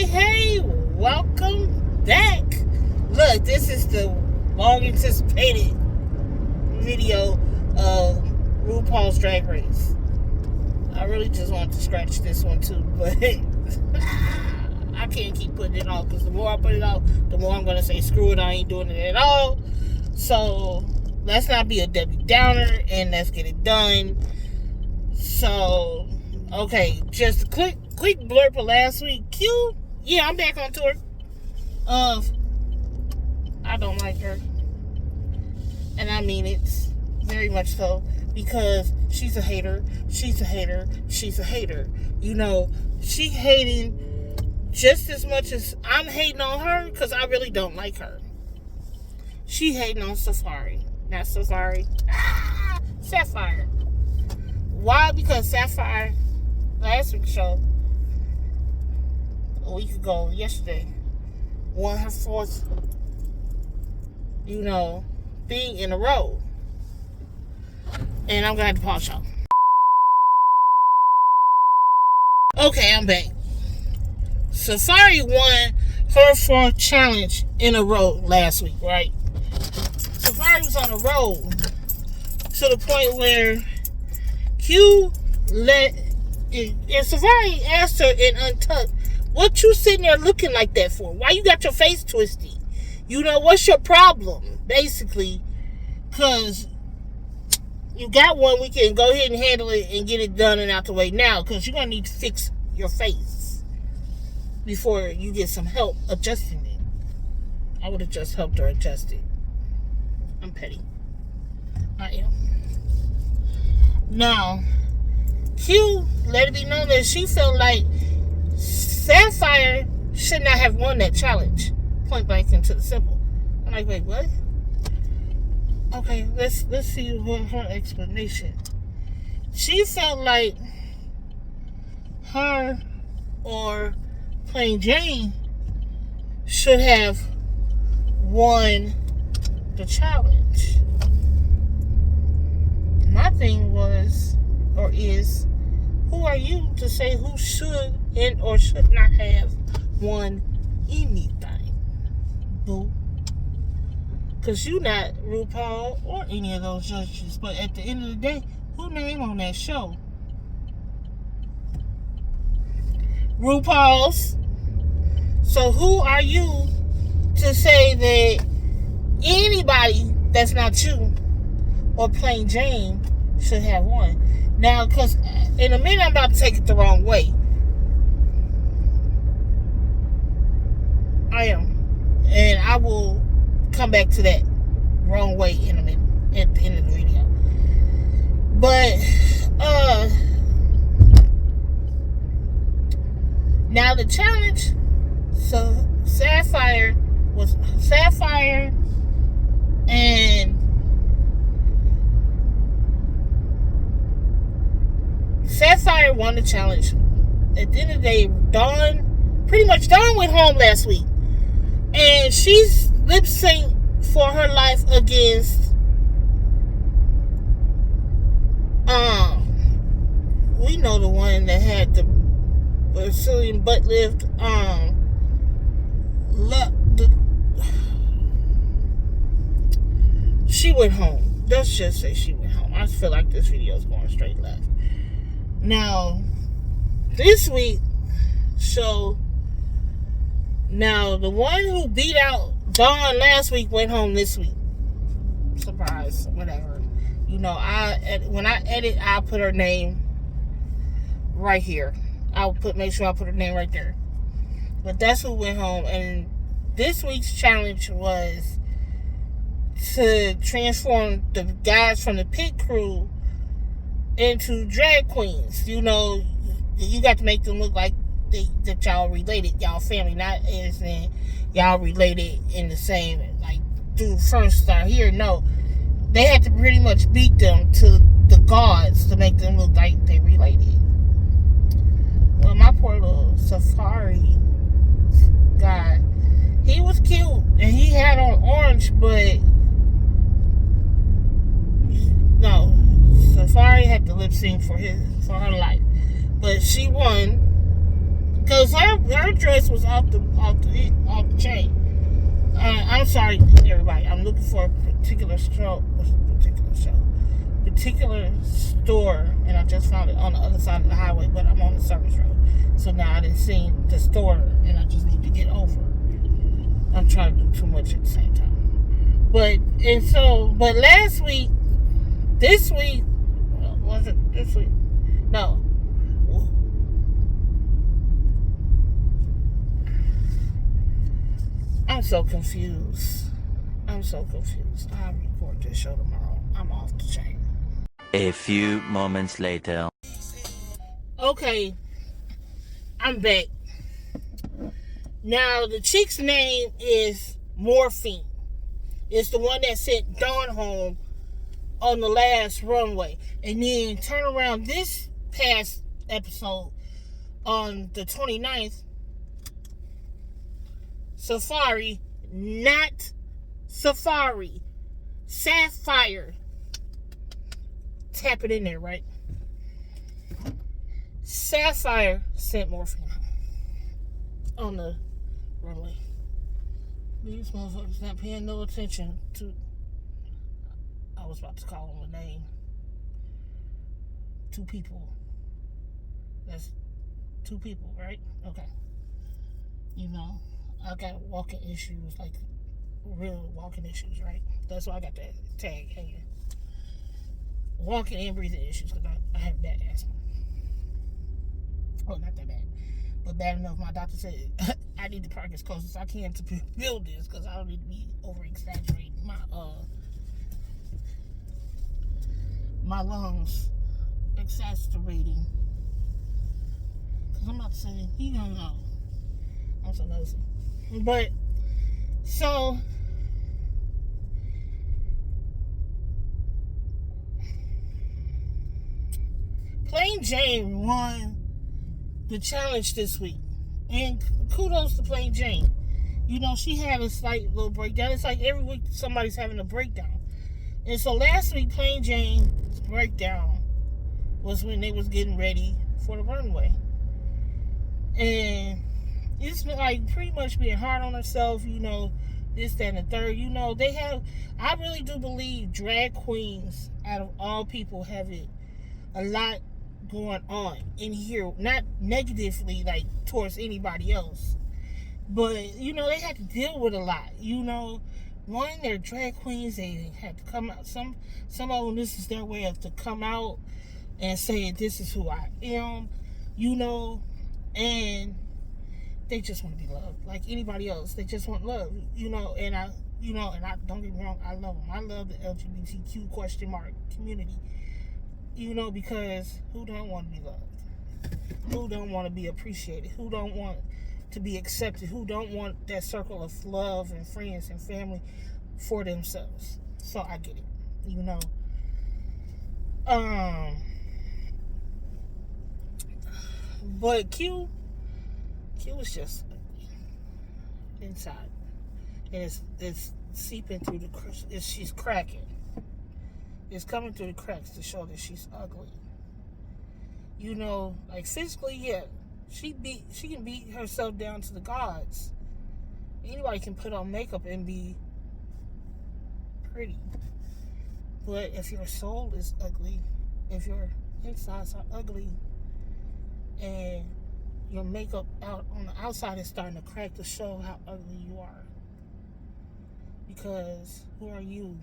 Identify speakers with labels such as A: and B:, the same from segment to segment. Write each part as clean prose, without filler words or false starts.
A: Hey, welcome back. Look, this is the long anticipated video of RuPaul's Drag Race. I really just want to scratch this one too, but I can't keep putting it off because the more I put it off, the more I'm going to say, screw it, I ain't doing it at all. So let's not be a Debbie Downer and let's get it done. So, okay, just a quick blurb of last week. Q, yeah, I'm back on tour. I don't like her. And I mean it very much so, because she's a hater. You know, she hating just as much as I'm hating on her, because I really don't like her. She hating on Safari. Not Safari. Sapphire. Why? Because Sapphire, last week's show, a week ago, yesterday, won her fourth, thing in a row. And I'm going to have to pause y'all. Okay, I'm back. Safari won her fourth challenge in a row last week, right? Safari was on a roll to the point where Q and Safari asked her in Untucked, what you sitting there looking like that for? Why you got your face twisty? What's your problem? Basically, because you got one, we can go ahead and handle it and get it done and out the way now, because you're going to need to fix your face before you get some help adjusting it. I would have just helped her adjust it. I'm petty. I am. Now, Q let it be known that she felt like Sapphire should not have won that challenge. Point blank and to the simple. I'm like, wait, what? Okay, let's see what her explanation. She felt like her or Plain Jane should have won the challenge. My thing was, or is, who are you to say who should and or should not have won anything? Boo. Because you not RuPaul or any of those judges. But at the end of the day, who name on that show? RuPaul's. So who are you to say that anybody that's not you or Plain Jane should have won? Now, because in a minute I'm about to take it the wrong way. I am. And I will come back to that wrong way in a minute at the end of the video. But, now the challenge, so Sapphire and Sapphire won the challenge. At the end of the day, Dawn went home last week. And she's lip synced for her life against we know the one that had the Brazilian butt lift, she went home. Let's just say she went home. I feel like this video is going straight left. Now, this week show, now the one who beat out Dawn last week went home this week. Surprise, whatever. When I edit, I'll put her name right here. Make sure I put her name right there. But that's who went home. And this week's challenge was to transform the guys from the pit crew into drag queens. You got to make them look like that y'all related, y'all family, not as in y'all related in the same, like, dude first star here. No, they had to pretty much beat them to the gods to make them look like they related. Well, my poor little Safari guy, he was cute and he had on orange, but no, Safari had to lip sync for her life, but she won Cause her dress was off the chain. I'm sorry, everybody. I'm looking for a particular store, and I just found it on the other side of the highway. But I'm on the service road, so now I didn't see the store, and I just need to get over. I'm trying to do too much at the same time. But last week, this week, was it this week? No. I'm so confused. I'll record this show tomorrow. I'm off the chain.
B: A few moments later.
A: Okay, I'm back. Now, the chick's name is Morphine. It's the one that sent Dawn home on the last runway. And then turn around this past episode on the 29th. Safari, not Safari. Sapphire. Tap it in there, right? Sapphire sent Morphine on the runway. These motherfuckers not paying no attention to. I was about to call them a name. 2 people. That's 2 people, right? Okay. You know, I got walking issues, like real walking issues, right? That's why I got that tag hanging. Walking and breathing issues, because I have bad asthma. Oh, not that bad, but bad enough. My doctor said I need to park as close as I can to build this, because I don't need to be over exaggerating my lungs exasperating. Because I'm not saying he don't know. I'm so nosy. But so Plain Jane won the challenge this week, and kudos to Plain Jane. You know, she had a slight little breakdown. It's like every week somebody's having a breakdown. And so last week, Plain Jane's breakdown was when they was getting ready for the runway. And it's like pretty much being hard on herself, you know, this, that, and the third. You know, I really do believe drag queens, out of all people, have it a lot going on in here. Not negatively, like, towards anybody else. But, you know, they had to deal with a lot. You know, one, they're drag queens. They had to come out. Some of them, this is their way of to come out and say, this is who I am. You know, and they just want to be loved like anybody else. They just want love. You know, and I don't get me wrong, I love them. I love the LGBTQ community. You know, because who don't want to be loved? Who don't want to be appreciated? Who don't want to be accepted? Who don't want that circle of love and friends and family for themselves? So I get it, you know. But Q is just inside, and it's seeping through she's cracking. It's coming through the cracks to show that she's ugly. You know, like physically, yeah. She can beat herself down to the gods. Anybody can put on makeup and be pretty. But if your soul is ugly, if your insides are ugly, and your makeup out on the outside is starting to crack to show how ugly you are. Because who are you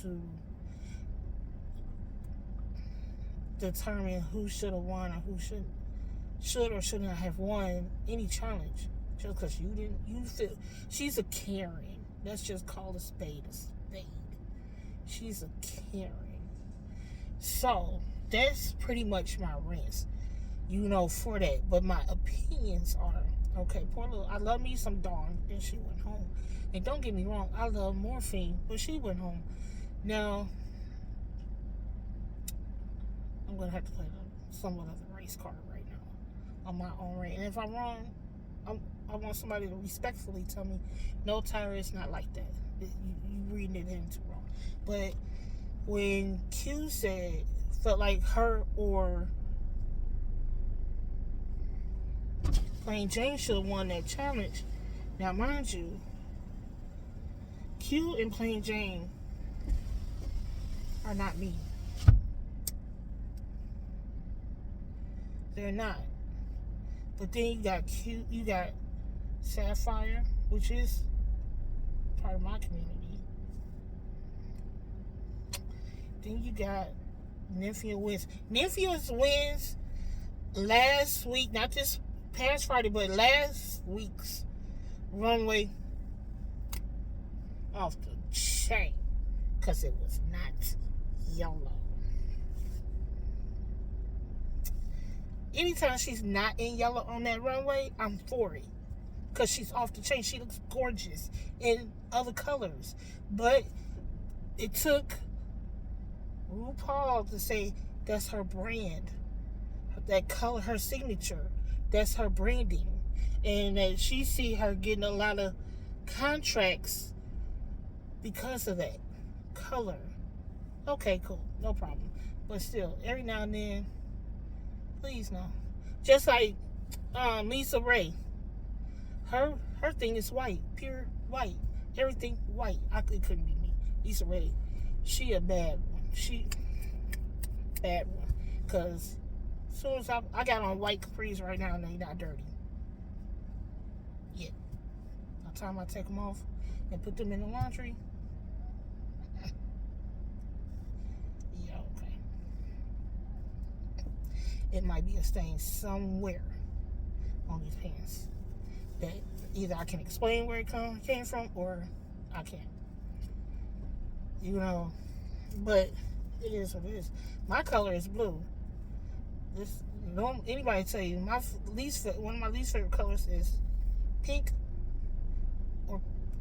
A: to determine who should have won or who should or should not have won any challenge? Just because you feel she's a Karen. Let's just call a spade a spade. She's a Karen. So that's pretty much my rants, you know, for that. But my opinions are, okay, poor little, I love me some Dawn, and she went home. And don't get me wrong, I love Morphine, but she went home. Now, I'm going to have to play somewhat of a race card right now on my own rant. And if I'm wrong, I want somebody to respectfully tell me, no, Tyra, it's not like that. You reading it into wrong. But when Q said, felt like her or Plain Jane should have won that challenge. Now, mind you, Q and Plain Jane are not me. They're not. But then you got Q, you got Sapphire, which is part of my community. Then you got Nymphia wins. Nymphia wins last week, not this past Friday, but last week's runway off the chain, because it was not yellow. Anytime she's not in yellow on that runway, I'm for it, because she's off the chain. She looks gorgeous in other colors, but it took RuPaul to say that's her brand, that color, her signature, that's her branding, and that she see her getting a lot of contracts because of that color. Okay, cool, no problem. But still, every now and then, please no. Just like Lisa Ray, her thing is white, pure white, everything white. It couldn't be me. Lisa Ray, she a bad one. She bad one, cause as soon as I got on white capris right now and they not dirty. Yeah. By the time I take them off and put them in the laundry, yeah, okay. It might be a stain somewhere on these pants that either I can explain where it came from or I can't. You know, but it is what it is. My color is blue. Anybody tell you one of my least favorite colors is pink,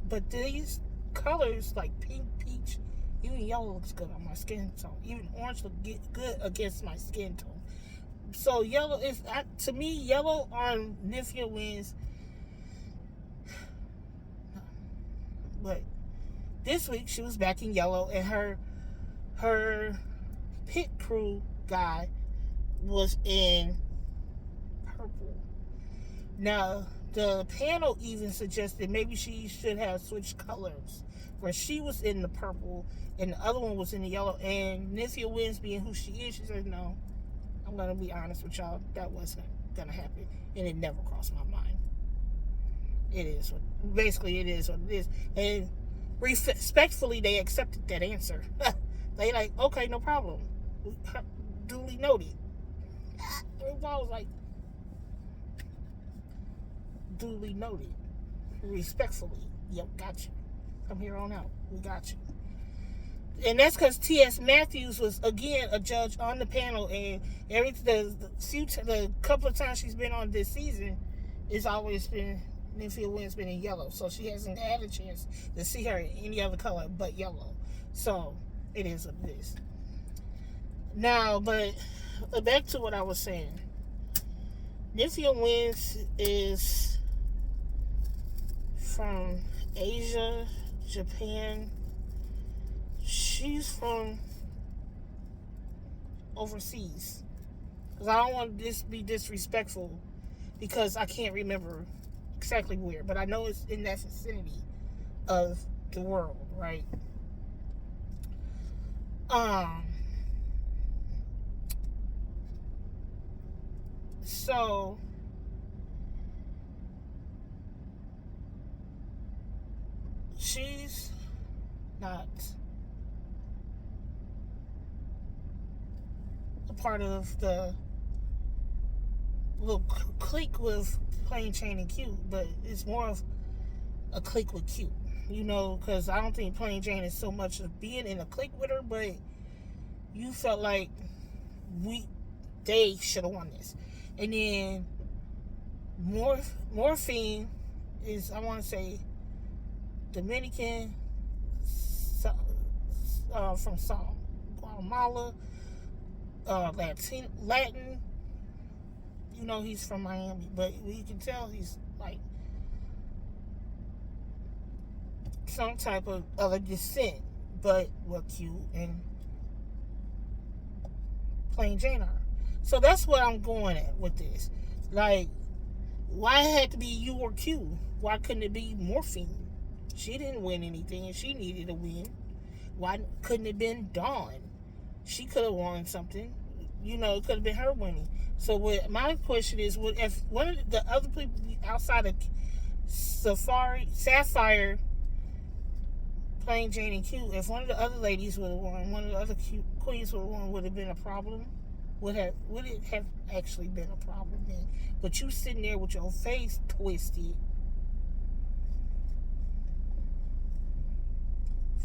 A: but these colors like pink, peach, even yellow looks good on my skin tone. Even orange look good against my skin tone. So yellow is, to me, yellow on Nymphia wins. But this week she was back in yellow, and her pit crew guy was in purple. Now, the panel even suggested maybe she should have switched colors, where she was in the purple and the other one was in the yellow. And Nymphia Wins, being who she is, she said, no, I'm going to be honest with y'all, that wasn't going to happen. And it never crossed my mind. It is what it is. And respectfully, they accepted that answer. They like, okay, no problem. Duly noted. I was like, duly noted. Respectfully. Yep, got you. From here on out, we got you. And that's because T.S. Matthews was, again, a judge on the panel, and the couple of times she's been on this season, it's always been, Nymphia Wynn's been in yellow, so she hasn't had a chance to see her in any other color but yellow. So it is what it is. Now, but back to what I was saying. Nymphia Wins is from Asia, Japan. She's from overseas. Because I don't want this to be disrespectful, because I can't remember exactly where, but I know it's in that vicinity of the world, right? So she's not a part of the little clique with Plain Jane and Q, but it's more of a clique with Q, you know, because I don't think Plain Jane is so much of being in a clique with her, but you felt like they should have won this. And then Morphine is, I want to say, Dominican, from Guatemala, Latin. You know, he's from Miami, but you can tell he's like some type of other descent, but what Q and Plain Jane are. So that's what I'm going at with this. Like, Why it had to be you or Q? Why couldn't it be Morphine? She didn't win anything and she needed a win. Why couldn't it have been Dawn? She could have won something. You know, it could have been her winning. So what my question is, what if one of the other people outside of Sapphire, Plain Jane and Q, if one of the other ladies would have won, one of the other queens would have won, would it have been a problem? Would it have actually been a problem then? But you sitting there with your face twisted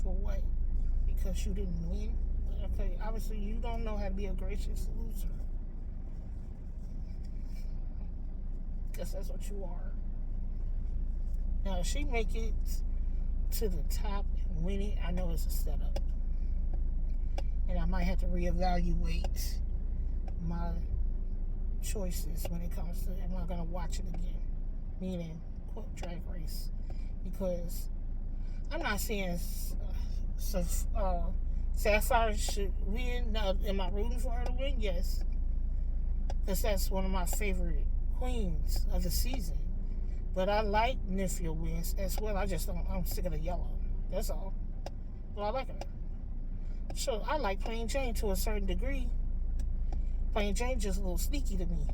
A: for what? Because you didn't win? Okay, obviously you don't know how to be a gracious loser. Guess that's what you are. Now, if she make it to the top and win it, I know it's a setup. And I might have to reevaluate my choices when it comes to, am I going to watch it again? Meaning, quote, Drag Race. Because I'm not saying Sapphire should win. Now, am I rooting for her to win? Yes. Because that's one of my favorite queens of the season. But I like Nifia wins as well. I'm sick of the yellow. That's all. But I like her. So I like Plain Jane to a certain degree. Plain Jane just a little sneaky to me.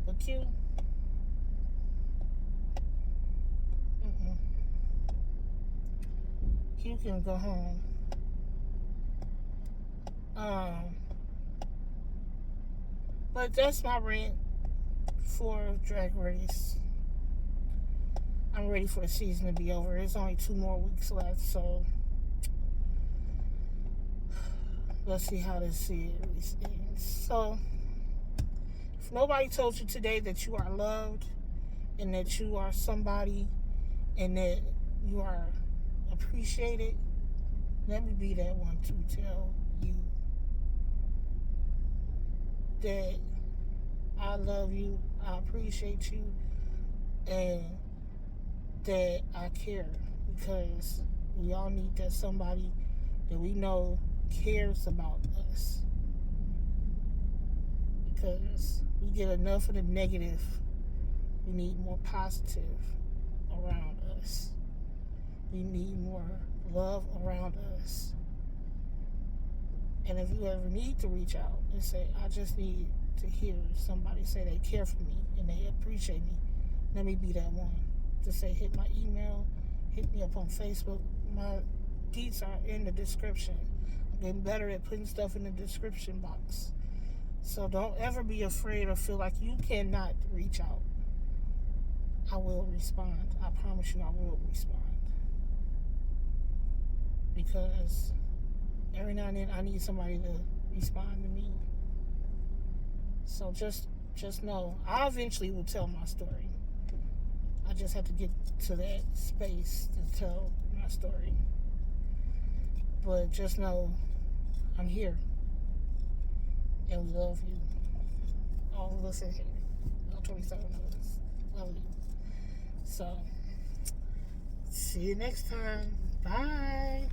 A: But Q, Q can go home. But that's my rant for Drag Race. I'm ready for the season to be over. There's only 2 more weeks left, so let's see how this series ends. So, if nobody told you today that you are loved and that you are somebody and that you are appreciated, let me be that one to tell you that I love you, I appreciate you, and that I care, because we all need that somebody that we know cares about us, because we get enough of the negative. We need more positive around us. We need more love around us. And if you ever need to reach out and say, I just need to hear somebody say they care for me and they appreciate me, let me be that one to say, hit my email, hit me up on Facebook. My deets are in the description. I'm getting better at putting stuff in the description box. So don't ever be afraid or feel like you cannot reach out. I will respond. I promise you I will respond. Because every now and then I need somebody to respond to me. So just know, I eventually will tell my story. I just have to get to that space to tell my story. But just know, I'm here. And we love you. All of us in here. All 27 of us. Love you. So, see you next time. Bye.